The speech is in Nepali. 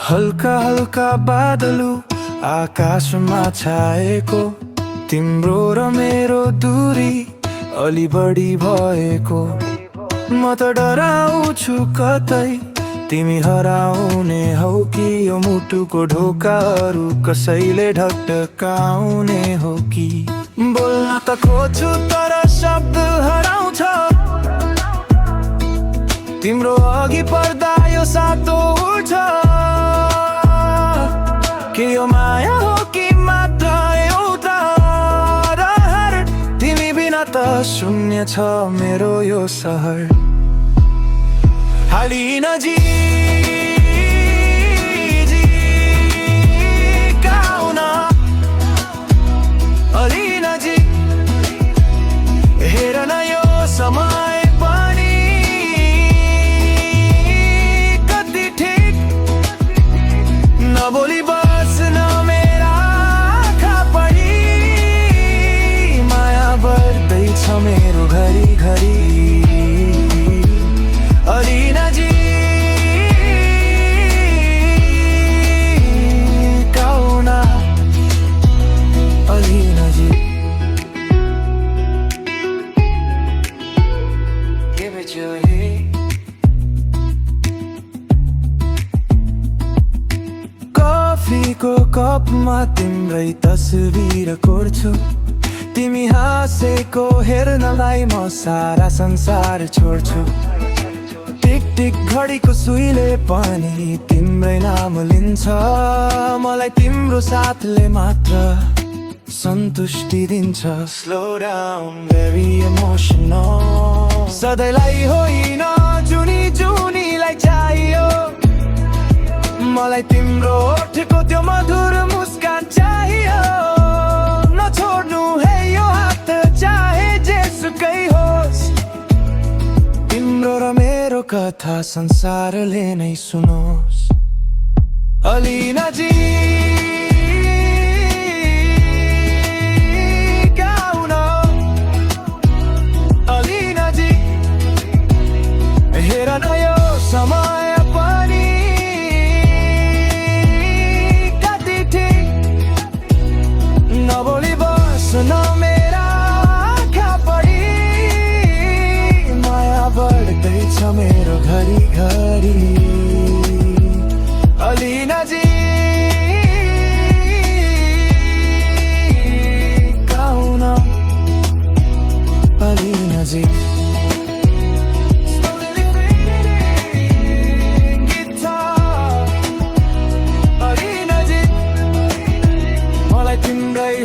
हल्का हल्का बादलु आकाशमा छाएको, तिम्रो र मेरो दूरी अलि बढी भएको। म त डराउँछु कतै तिमी हराउने हौ कि यो मुटुको ढोकाहरू कसैले ढकढकाउने हो कि। बोल्न त खोज्छु तर शब्द हराउँछ, तिम्रो अघि पर्दा यो सातो उठ्छ। के यो माया हो कि मात्र एउटा रहर, तिमी बिना त शून्य छ मेरो यो सहर। हाली नजिक आउन, अलि नजिक हेर न यो समय पनि कति ठिक। नबोली बस्न मेरा आँखा पनि माया बढ्दैछ मेरो घरी घरी। अलि नजिक आउन, अलि नजिक। Give it your heat. कफीको कपमा तिम्रै तस्बिर कोर्छु, तिमी हाँसेको हेर्नलाई म सारा संसार छोड्छु। टिक टिक घडीको सुईले पनि तिम्रै नाम लिन्छ, मलाई तिम्रो साथले मात्र सन्तुष्टि दिन्छ। स्लो डाउन भेरी इमोसनल, सधैँलाई होइन जुनी जुनीलाई चाहियो। मलाई तिम्रो ओठको त्यो मधुर मुस्कान चाहियो। नछोड्नु है यो हात चाहे जेसुकै होस्, तिम्रो र मेरो कथा संसारले नै सुनोस्। अलि नजिक आउन, अलि नजिक हेर न यो समय पनि कति ठिक। नबोली बस्न मेरा आँखा पनि माया बढ्दैछ मेरो घरी घरी। अलि नजिक आउन, अलि नजिक। अलि नजिक मलाई तिम्रै